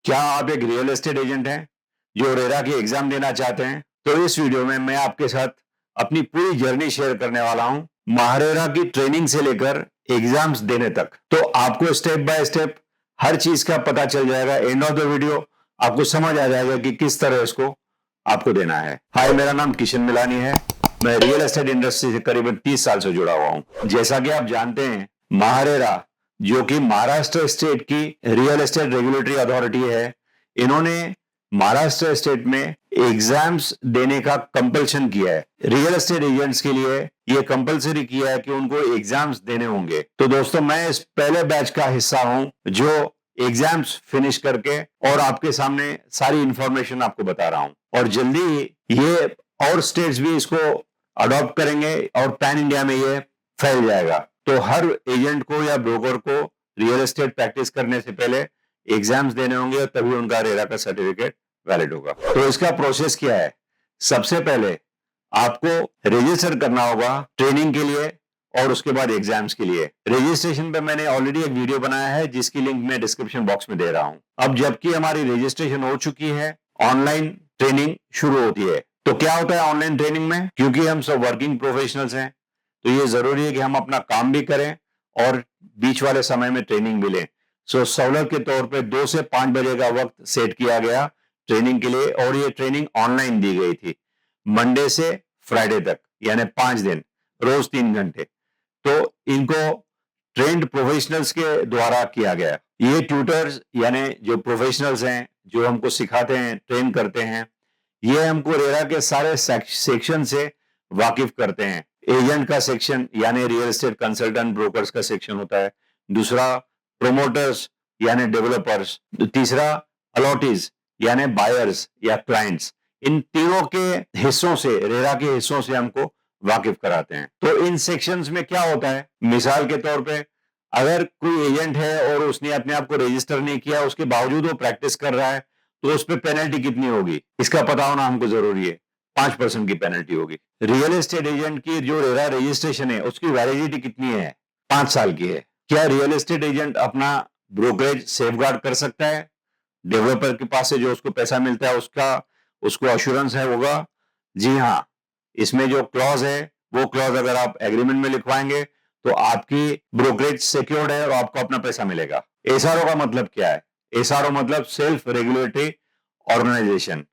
क्या आप एक रियल एस्टेट एजेंट हैं जो रेरा की एग्जाम देना चाहते हैं? तो इस वीडियो में मैं आपके साथ अपनी पूरी जर्नी शेयर करने वाला हूं, महारेरा की ट्रेनिंग से लेकर एग्जाम्स देने तक। तो आपको स्टेप बाय स्टेप हर चीज का पता चल जाएगा। एंड ऑफ द वीडियो आपको समझ आ जाएगा कि किस तरह इसको आपको देना है। हाय, मेरा नाम किशन मिलानी है। मैं रियल एस्टेट इंडस्ट्री से करीबन 30 साल से जुड़ा हुआ हूं। जैसा कि आप जानते हैं, महारेरा जो कि महाराष्ट्र स्टेट की रियल एस्टेट रेगुलेटरी अथॉरिटी है, इन्होंने महाराष्ट्र स्टेट में एग्जाम्स देने का कंपल्शन किया है। रियल एस्टेट एजेंट्स के लिए ये कंपल्सरी किया है कि उनको एग्जाम्स देने होंगे। तो दोस्तों, मैं इस पहले बैच का हिस्सा हूं जो एग्जाम्स फिनिश करके और आपके सामने सारी इंफॉर्मेशन आपको बता रहा हूं। और जल्दी ही ये और स्टेट्स भी इसको अडॉप्ट करेंगे और पैन इंडिया में ये फैल जाएगा। तो हर एजेंट को या ब्रोकर को रियल एस्टेट प्रैक्टिस करने से पहले एग्जाम्स देने होंगे और तभी उनका रेरा का सर्टिफिकेट वैलिड होगा। तो इसका प्रोसेस क्या है? सबसे पहले आपको रजिस्टर करना होगा ट्रेनिंग के लिए और उसके बाद एग्जाम्स के लिए। रजिस्ट्रेशन पे मैंने ऑलरेडी एक वीडियो बनाया है जिसकी लिंक मैं डिस्क्रिप्शन बॉक्स में दे रहा हूं। अब जबकि हमारी रजिस्ट्रेशन हो चुकी है, ऑनलाइन ट्रेनिंग शुरू होती है। तो क्या होता है ऑनलाइन ट्रेनिंग में? क्योंकि हम सब वर्किंग प्रोफेशनल्स हैं, तो ये जरूरी है कि हम अपना काम भी करें और बीच वाले समय में ट्रेनिंग भी लें। सो सहूलत के तौर पे 2 से 5 बजे का वक्त सेट किया गया ट्रेनिंग के लिए, और ये ट्रेनिंग ऑनलाइन दी गई थी मंडे से फ्राइडे तक, यानी 5 दिन, रोज 3 घंटे। तो इनको ट्रेंड प्रोफेशनल्स के द्वारा किया गया। ये ट्यूटर्स यानी जो प्रोफेशनल्स हैं, जो हमको सिखाते हैं, ट्रेन करते हैं, ये हमको रेरा के सारे सेक्शन से वाकिफ करते हैं। एजेंट का सेक्शन यानी रियल एस्टेट कंसल्टेंट ब्रोकर्स का सेक्शन होता है, दूसरा प्रोमोटर्स यानी डेवलपर्स, तीसरा अलॉटीज यानी बायर्स या क्लाइंट्स। इन तीनों के हिस्सों से, रेरा के हिस्सों से हमको वाकिफ कराते हैं। तो इन सेक्शंस में क्या होता है? मिसाल के तौर पे अगर कोई एजेंट है और उसने अपने आप को रजिस्टर नहीं किया, उसके बावजूद वो प्रैक्टिस कर रहा है, तो उस पर पेनल्टी कितनी होगी इसका पता होना हमको जरूरी है। 5% की पेनल्टी होगी। रियल एस्टेट एजेंट की जो रेरा रजिस्ट्रेशन है उसकी वैलिडिटी कितनी है? 5 साल की है। क्या रियल एस्टेट एजेंट अपना ब्रोकरेज सेफगार्ड कर सकता है? डेवलपर के पास से जो उसको पैसा मिलता है उसको अश्योरेंस है होगा? जी हाँ। इसमें जो क्लॉज है वो क्लॉज अगर आप एग्रीमेंट में लिखवाएंगे तो आपकी ब्रोकरेज सिक्योर्ड है और आपको अपना पैसा मिलेगा। एसआरओ का मतलब क्या है? एसआरओ मतलब सेल्फ रेगुलेटरी ऑर्गेनाइजेशन।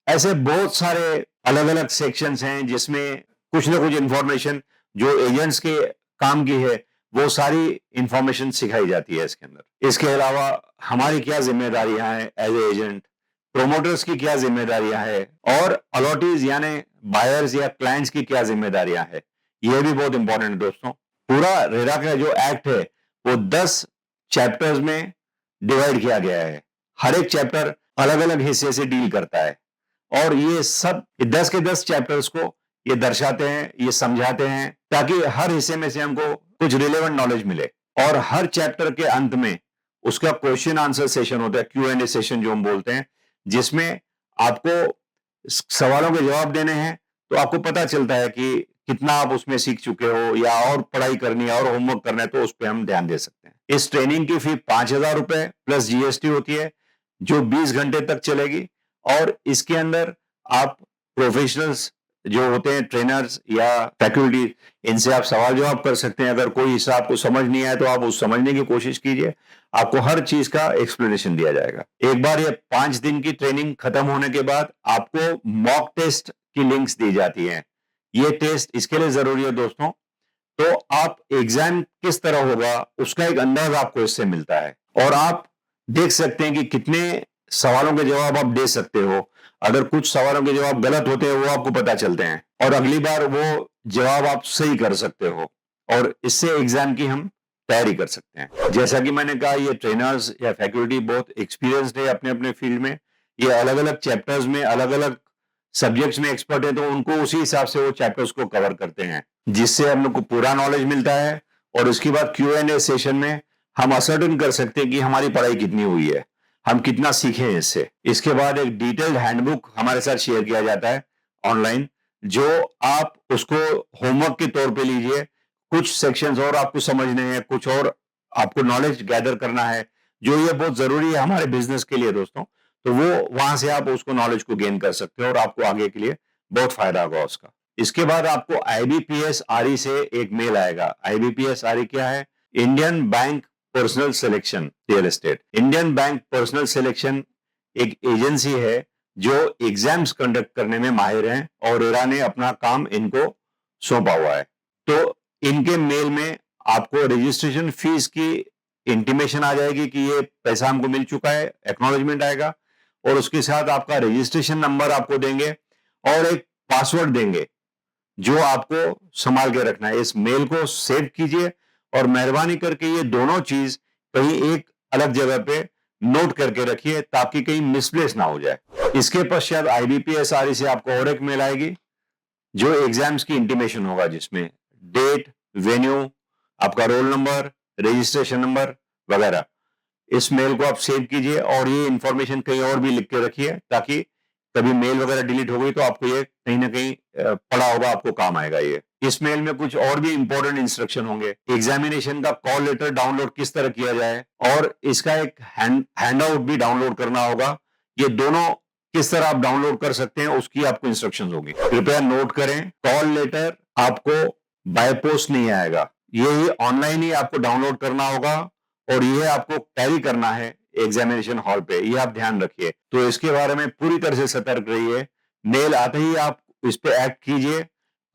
ऐसे बहुत सारे अलग अलग सेक्शंस हैं जिसमें कुछ ना कुछ इंफॉर्मेशन जो एजेंट्स के काम की है वो सारी इंफॉर्मेशन सिखाई जाती है इसके अंदर। इसके अलावा हमारी क्या जिम्मेदारियां हैं एज ए एजेंट, प्रोमोटर्स की क्या जिम्मेदारियां हैं, और अलॉटीज यानी बायर्स या क्लाइंट्स की क्या जिम्मेदारियां हैं, यह भी बहुत इंपॉर्टेंट है दोस्तों। पूरा रेरा का जो एक्ट है वो 10 चैप्टर्स में डिवाइड किया गया है। हर एक चैप्टर अलग अलग हिस्से से डील करता है और ये सब 10 के 10 चैप्टर्स को ये दर्शाते हैं, ये समझाते हैं, ताकि हर हिस्से में से हमको कुछ रिलेवेंट नॉलेज मिले। और हर चैप्टर के अंत में उसका क्वेश्चन आंसर सेशन होता है, Q&A सेशन जो हम बोलते हैं, जिसमें आपको सवालों के जवाब देने हैं। तो आपको पता चलता है कि कितना आप उसमें सीख चुके हो या और पढ़ाई करनी है और होमवर्क करना है, तो उस पर हम ध्यान दे सकते हैं। इस ट्रेनिंग की फी 5,000 रुपए प्लस GST होती है, जो 20 घंटे तक चलेगी। और इसके अंदर आप प्रोफेशनल्स जो होते हैं, ट्रेनर्स या फैकल्टी, इनसे आप सवाल जवाब कर सकते हैं। अगर कोई हिस्सा आपको समझ नहीं आया तो आप उस समझने की कोशिश कीजिए, आपको हर चीज का एक्सप्लेनेशन दिया जाएगा। एक बार ये 5 दिन की ट्रेनिंग खत्म होने के बाद आपको मॉक टेस्ट की लिंक्स दी जाती हैं। ये टेस्ट इसके लिए जरूरी है दोस्तों, तो आप एग्जाम किस तरह होगा उसका एक अंदाज आपको इससे मिलता है और आप देख सकते हैं कि कितने सवालों के जवाब आप दे सकते हो। अगर कुछ सवालों के जवाब गलत होते हैं वो आपको पता चलते हैं और अगली बार वो जवाब आप सही कर सकते हो और इससे एग्जाम की हम तैयारी कर सकते हैं। जैसा कि मैंने कहा, ये ट्रेनर्स या फैकल्टी बहुत एक्सपीरियंस्ड है अपने अपने फील्ड में। ये अलग अलग चैप्टर्स में अलग अलग सब्जेक्ट्स में एक्सपर्ट है, तो उनको उसी हिसाब से वो चैप्टर्स को कवर करते हैं, जिससे हम लोग को पूरा नॉलेज मिलता है। और उसके बाद Q&A सेशन में हम असर्टेन कर सकते हैं कि हमारी पढ़ाई कितनी हुई है, हम कितना सीखे हैं इससे। इसके बाद एक डिटेल्ड हैंडबुक हमारे साथ शेयर किया जाता है ऑनलाइन, जो आप उसको होमवर्क के तौर पे लीजिए। कुछ सेक्शंस और आपको समझने हैं, कुछ और आपको नॉलेज गैदर करना है, जो ये बहुत जरूरी है हमारे बिजनेस के लिए दोस्तों। तो वो वहां से आप उसको नॉलेज को गेन कर सकते हो और आपको आगे के लिए बहुत फायदा होगा उसका। इसके बाद आपको IBPS RE से एक मेल आएगा। IBPS RE क्या है? Indian bank personal selection real estate. Indian bank personal selection एक एजेंसी है जो एग्जाम्स कंडक्ट करने में माहिर हैं और रेरा ने अपना काम इनको सौंपा हुआ है। तो इनके मेल में आपको रजिस्ट्रेशन फीस की इंटीमेशन आ जाएगी कि ये पैसा हमको मिल चुका है, एक्नॉलेजमेंट आएगा और उसके साथ आपका रजिस्ट्रेशन नंबर आपको देंगे और एक पासवर्ड देंगे जो आपको संभाल के रखना है। इस मेल को सेव कीजिए और मेहरबानी करके ये दोनों चीज कहीं एक अलग जगह पे नोट करके रखिए ताकि कहीं मिसप्लेस ना हो जाए। इसके पश्चात IBPS RE से आपको और एक मेल आएगी जो एग्जाम्स की इंटीमेशन होगा जिसमें डेट, वेन्यू, आपका रोल नंबर, रजिस्ट्रेशन नंबर वगैरह। इस मेल को आप सेव कीजिए और ये इंफॉर्मेशन कहीं और भी लिख के रखिए ताकि कभी मेल वगैरह डिलीट हो गई तो आपको ये कहीं ना कहीं पड़ा होगा, आपको काम आएगा ये। इस मेल में कुछ और भी इंपॉर्टेंट इंस्ट्रक्शन होंगे। एग्जामिनेशन का कॉल लेटर डाउनलोड किस तरह किया जाए और इसका एक हैंड आउट भी डाउनलोड करना होगा। ये दोनों किस तरह आप डाउनलोड कर सकते हैं उसकी आपको इंस्ट्रक्शंस होगी। कृपया नोट करें, कॉल लेटर आपको बाय पोस्ट नहीं आएगा, ये ऑनलाइन ही आपको डाउनलोड करना होगा और ये आपको कैरी करना है एग्जामिनेशन हॉल पे, ये आप ध्यान रखिए। तो इसके बारे में पूरी तरह से सतर्क रहिए। मेल आते ही आप इस पे एक्ट कीजिए,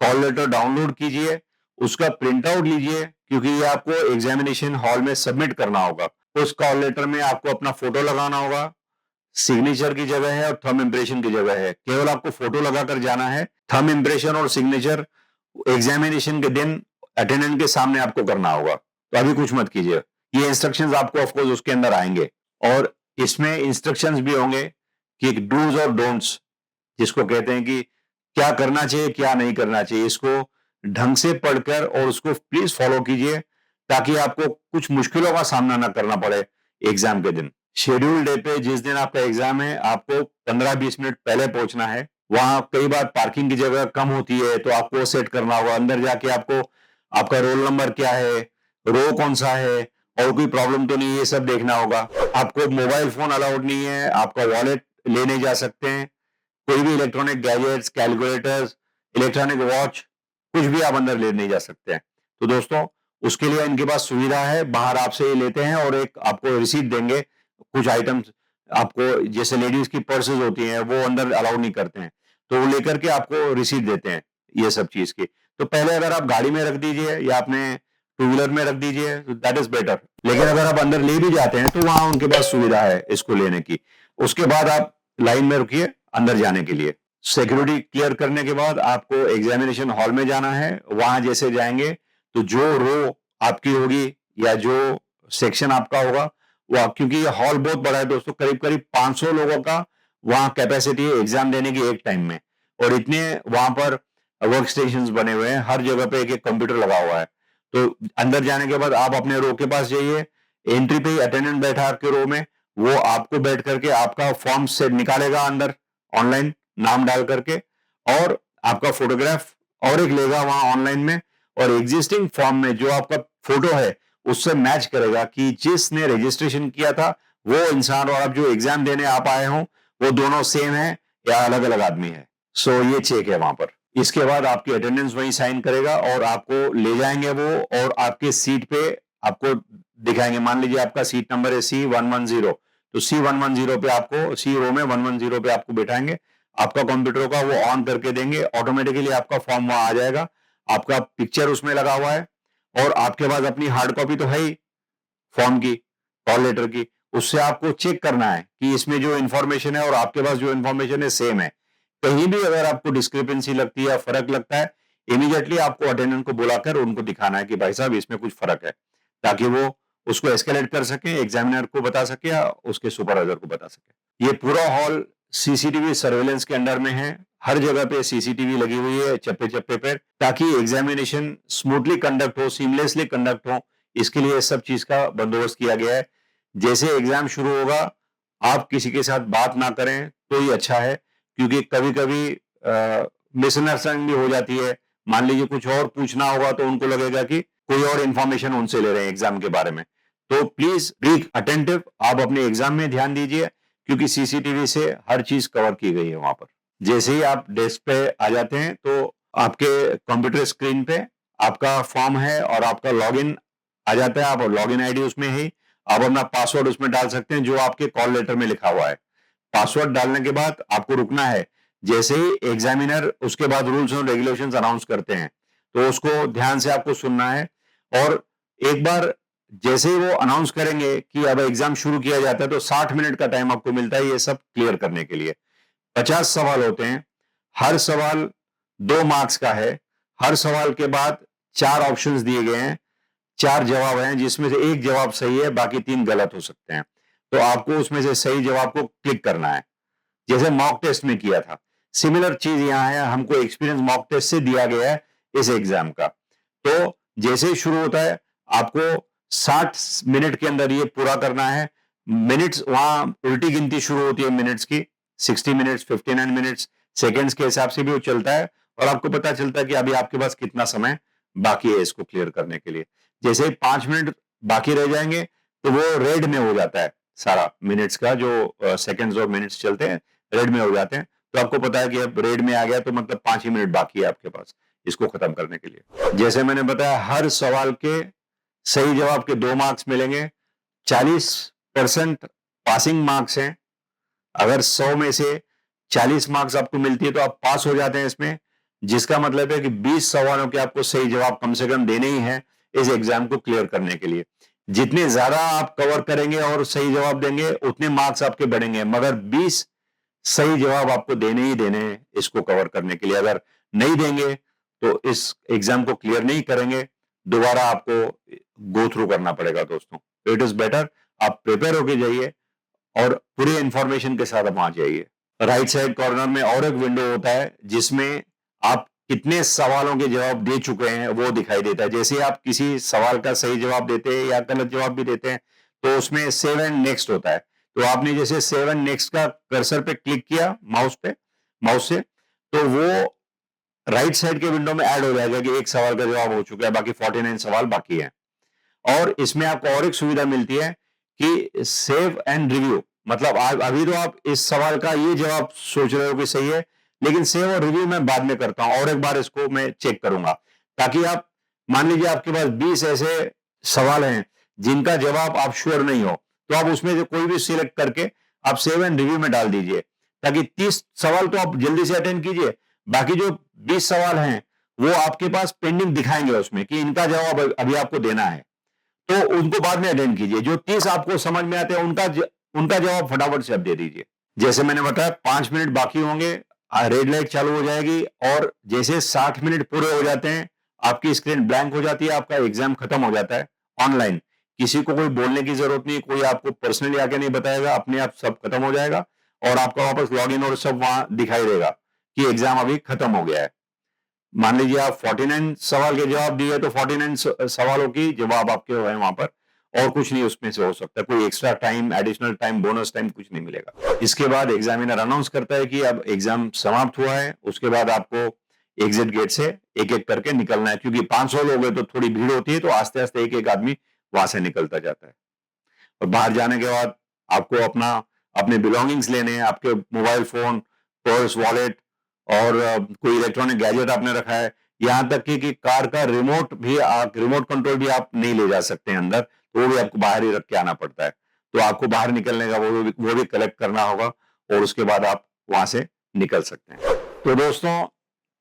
कॉल लेटर डाउनलोड कीजिए, उसका प्रिंट आउट लीजिए क्योंकि ये आपको एग्जामिनेशन हॉल में सबमिट करना होगा। उस कॉल लेटर में आपको अपना फोटो लगाना होगा, सिग्नेचर की जगह है और थंब इंप्रेशन की जगह है। केवल आपको फोटो लगाकर जाना है, थंब इंप्रेशन और सिग्नेचर एग्जामिनेशन के दिन अटेंडेंट के सामने आपको करना होगा। तो अभी कुछ मत कीजिए, ये इंस्ट्रक्शंस आपको ऑफकोर्स उसके अंदर आएंगे और इसमें इंस्ट्रक्शंस भी होंगे कि डूज और डोंट्स जिसको कहते हैं कि क्या करना चाहिए क्या नहीं करना चाहिए, इसको ढंग से पढ़कर और उसको प्लीज फॉलो कीजिए ताकि आपको कुछ मुश्किलों का सामना ना करना पड़े एग्जाम के दिन। शेड्यूल डे पे जिस दिन आपका एग्जाम है आपको 15-20 मिनट पहले पहुंचना है। वहां कई बार पार्किंग की जगह कम होती है तो आपको सेट करना होगा। अंदर जाके आपको आपका रोल नंबर क्या है, रो कौन सा है और कोई प्रॉब्लम तो नहीं, ये सब देखना होगा। आपको मोबाइल फोन अलाउड नहीं है, आपका वॉलेट ले नहीं जा सकते हैं, कोई भी electronic gadgets, calculators, electronic watch कुछ भी आप अंदर ले नहीं जा सकते हैं। तो दोस्तों उसके लिए इनके पास सुविधा है, बाहर आपसे ये लेते हैं और एक आपको रिसीट देंगे। कुछ आइटम्स आपको जैसे लेडीज की पर्सेस होती हैं वो अंदर अलाउ नहीं करते हैं तो वो लेकर के आपको रिसीट देते हैं ये सब चीज की। तो पहले अगर आप गाड़ी में रख दीजिए या अपने टू व्हीलर में रख दीजिए, दैट इज बेटर। लेकिन अगर आप अंदर ले भी जाते हैं तो वहां उनके पास सुविधा है इसको लेने की। उसके बाद आप लाइन में रुकिए अंदर जाने के लिए। सिक्योरिटी क्लियर करने के बाद आपको एग्जामिनेशन हॉल में जाना है। वहां जैसे जाएंगे तो जो रो आपकी होगी या जो सेक्शन आपका होगा वह, क्योंकि ये हॉल बहुत बड़ा है दोस्तों, करीब करीब 500 लोगों का वहां कैपेसिटी है एग्जाम देने की एक टाइम में। और इतने वहां पर वर्क स्टेशन बने हुए हैं, हर जगह पे एक एक कंप्यूटर लगा हुआ है। तो अंदर जाने के बाद आप अपने रो के पास जाइए, एंट्री पे ही अटेंडेंट बैठा आपके रो में, वो आपको बैठ करके आपका फॉर्म से निकालेगा अंदर ऑनलाइन नाम डाल करके और आपका फोटोग्राफ और एक लेगा वहां ऑनलाइन में और एग्जिस्टिंग फॉर्म में जो आपका फोटो है उससे मैच करेगा कि जिसने रजिस्ट्रेशन किया था वो इंसान और आप जो एग्जाम देने आप आए हो वो दोनों सेम है या अलग अलग आदमी है। सो ये चेक है वहां पर। इसके बाद आपकी अटेंडेंस वही साइन करेगा और आपको ले जाएंगे वो और आपके सीट पे आपको दिखाएंगे। मान लीजिए आपका सीट नंबर है C110, तो C110 पे आपको सी रो में 110 पे आपको बैठाएंगे। आपका कंप्यूटर का वो ऑन करके देंगे, ऑटोमेटिकली आपका फॉर्म वहां आ जाएगा, आपका पिक्चर उसमें लगा हुआ है और आपके पास अपनी हार्ड कॉपी तो है ही फॉर्म की, कॉल लेटर की। उससे आपको चेक करना है कि इसमें जो इंफॉर्मेशन है और आपके पास जो इंफॉर्मेशन है सेम है। कहीं भी अगर आपको डिस्क्रिपेंसी लगती है या फर्क लगता है इमीडिएटली आपको अटेंडेंट को बुलाकर उनको दिखाना है कि भाई साहब इसमें कुछ फर्क है, ताकि वो उसको एस्केलेट कर सके, एग्जामिनर को बता सके या उसके सुपरवाइजर को बता सके। ये पूरा हॉल सीसीटीवी सर्वेलेंस के अंडर में है, हर जगह पे सीसीटीवी लगी हुई है चप्पे चप्पे पर, ताकि एग्जामिनेशन स्मूथली कंडक्ट हो, सीमलेसली कंडक्ट हो। इसके लिए सब चीज का बंदोबस्त किया गया है। जैसे एग्जाम शुरू होगा आप किसी के साथ बात ना करें तो ही अच्छा है, क्योंकि कभी कभी मिसअंडरस्टैंडिंग भी हो जाती है। मान लीजिए कुछ और पूछना होगा तो उनको लगेगा कि कोई और इंफॉर्मेशन उनसे ले रहे हैं एग्जाम के बारे में, तो प्लीज बी अटेंटिव, आप अपने एग्जाम में ध्यान दीजिए, क्योंकि सीसीटीवी से हर चीज कवर की गई है वहां पर। जैसे ही आप डेस्क पे आ जाते हैं तो आपके कंप्यूटर स्क्रीन पे आपका फॉर्म है और आपका लॉगिन आ जाता है। आप लॉगिन आईडी उसमें ही आप अपना पासवर्ड उसमें डाल सकते हैं जो आपके कॉल लेटर में लिखा हुआ है। पासवर्ड डालने के बाद आपको रुकना है। जैसे ही एग्जामिनर उसके बाद रूल्स और रेगुलेशंस अनाउंस करते हैं तो उसको ध्यान से आपको सुनना है। और एक बार जैसे ही वो अनाउंस करेंगे कि अब एग्जाम शुरू किया जाता है तो 60 मिनट का टाइम आपको मिलता है ये सब क्लियर करने के लिए। 50 सवाल होते हैं, हर सवाल 2 मार्क्स का है। हर सवाल के बाद 4 ऑप्शंस दिए गए हैं, 4 जवाब हैं जिसमें से एक जवाब सही है, बाकी 3 गलत हो सकते हैं। तो आपको उसमें से सही जवाब को क्लिक करना है, जैसे मॉक टेस्ट में किया था। सिमिलर चीज यहां है, हमको एक्सपीरियंस मॉक टेस्ट से दिया गया है इस एग्जाम का। तो जैसे ही शुरू होता है आपको 60 मिनट के अंदर ये पूरा करना है। मिनट्स वहां उल्टी गिनती शुरू होती है मिनट्स की, 60 मिनट्स, 59 मिनट्स, सेकेंड्स के हिसाब से भी वो चलता है और आपको पता चलता है कि अभी आपके पास कितना समय बाकी है इसको क्लियर करने के लिए। जैसे ही 5 मिनट बाकी रह जाएंगे तो वो रेड में हो जाता है, सारा मिनट्स का जो सेकेंड्स और मिनट्स चलते हैं रेड में हो जाते हैं। तो आपको पता है कि अब रेड में आ गया तो मतलब 5 ही मिनट बाकी है आपके पास इसको खत्म करने के लिए। जैसे मैंने बताया हर सवाल के सही जवाब के 2 मार्क्स मिलेंगे। 40% पासिंग मार्क्स हैं। अगर 100 में से 40 मार्क्स आपको मिलती है तो आप पास हो जाते हैं इसमें, जिसका मतलब है कि 20 सवालों के आपको सही जवाब कम से कम देने ही हैं इस एग्जाम को क्लियर करने के लिए। जितने ज्यादा आप कवर करेंगे और सही जवाब देंगे उतने मार्क्स आपके बढ़ेंगे, मगर 20 सही जवाब आपको देने ही देने हैं इसको कवर करने के लिए। अगर नहीं देंगे तो इस एग्जाम को क्लियर नहीं करेंगे, दोबारा आपको गो थ्रू करना पड़ेगा दोस्तों। इट इज बेटर आप प्रिपेयर होके जाइए और पूरी इंफॉर्मेशन के साथ आप वहां जाइए। राइट साइड कॉर्नर में और एक विंडो होता है जिसमें आप कितने सवालों के जवाब दे चुके हैं वो दिखाई देता है। जैसे आप किसी सवाल का सही जवाब देते हैं या गलत जवाब भी देते हैं तो उसमें सेव एंड नेक्स्ट होता है। तो आपने जैसे सेव एंड नेक्स्ट का कर्सर पे क्लिक किया माउस से तो वो राइट साइड के विंडो में ऐड हो जाएगा कि एक सवाल का जवाब हो चुका है, बाकी 49 सवाल बाकी है। और इसमें आपको और एक सुविधा मिलती है कि सेव एंड रिव्यू, मतलब अभी तो आप इस सवाल का ये जवाब सोच रहे हो कि सही है, लेकिन सेव और रिव्यू मैं बाद में करता हूं और एक बार इसको मैं चेक करूंगा, ताकि आप मान लीजिए आपके पास 20 ऐसे सवाल हैं जिनका जवाब आप श्योर नहीं हो, तो आप उसमें से कोई भी सिलेक्ट करके आप सेव एंड रिव्यू में डाल दीजिए, ताकि 30 सवाल तो आप जल्दी से अटेंड कीजिए, बाकी जो 20 सवाल हैं वो आपके पास पेंडिंग दिखाएंगे उसमें कि इनका जवाब अभी आपको देना है, तो उनको बाद में अटेंड कीजिए। जो 30 आपको समझ में आते हैं उनका जवाब फटाफट से आप दे दीजिए। जैसे मैंने बताया 5 मिनट बाकी होंगे, रेड लाइट चालू हो जाएगी और जैसे 60 मिनट पूरे हो जाते हैं आपकी स्क्रीन ब्लैंक हो जाती है, आपका एग्जाम खत्म हो जाता है ऑनलाइन। किसी को कोई बोलने की जरूरत नहीं, कोई आपको पर्सनली आके नहीं बताएगा, अपने आप सब खत्म हो जाएगा और आपका वापस लॉग इन और सब वहां दिखाई देगा कि एग्जाम अभी खत्म हो गया है। मान लीजिए आप 49 सवाल के जवाब दिए तो 49 सवालों की जवाब आपके हैं वहां पर, और कुछ नहीं उसमें से हो सकता, कोई extra time, additional time, bonus time कुछ नहीं मिलेगा। इसके बाद एग्जामिनर अनाउंस करता है कि अब एग्जाम समाप्त हुआ है। उसके बाद आपको एग्जिट गेट से एक एक करके निकलना है, क्योंकि 500 लोग हैं तो थोड़ी भीड़ होती है, तो आस्ते आस्ते एक एक आदमी वहां से निकलता जाता है। और बाहर जाने के बाद आपको अपने बिलोंगिंग्स लेने हैं, आपके मोबाइल फोन, पर्स, वॉलेट और कोई इलेक्ट्रॉनिक गैजेट आपने रखा है, यहां तक कि कार का रिमोट कंट्रोल भी आप नहीं ले जा सकते हैं अंदर, तो वो भी आपको बाहर ही रख के आना पड़ता है। तो आपको बाहर निकलने का वो भी कलेक्ट करना होगा और उसके बाद आप वहां से निकल सकते हैं। तो दोस्तों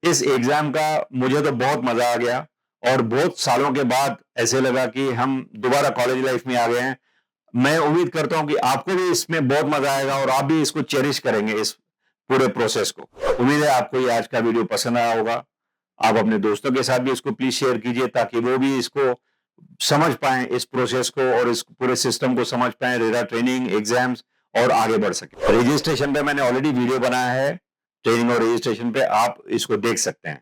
इस एग्जाम का मुझे तो बहुत मजा आ गया और बहुत सालों के बाद ऐसे लगा कि हम दोबारा कॉलेज लाइफ में आ गए हैं। मैं उम्मीद करता हूं कि आपको भी इसमें बहुत मजा आएगा और आप भी इसको चेरिश करेंगे, इस पूरे प्रोसेस को। उम्मीद है आपको ये आज का वीडियो पसंद आया होगा। आप अपने दोस्तों के साथ भी इसको प्लीज शेयर कीजिए ताकि वो भी इसको समझ पाएं, इस प्रोसेस को और इस पूरे सिस्टम को समझ पाएं, रेरा ट्रेनिंग, एग्जाम्स, और आगे बढ़ सके। रजिस्ट्रेशन पे मैंने ऑलरेडी वीडियो बनाया है, ट्रेनिंग और रजिस्ट्रेशन पे आप इसको देख सकते हैं।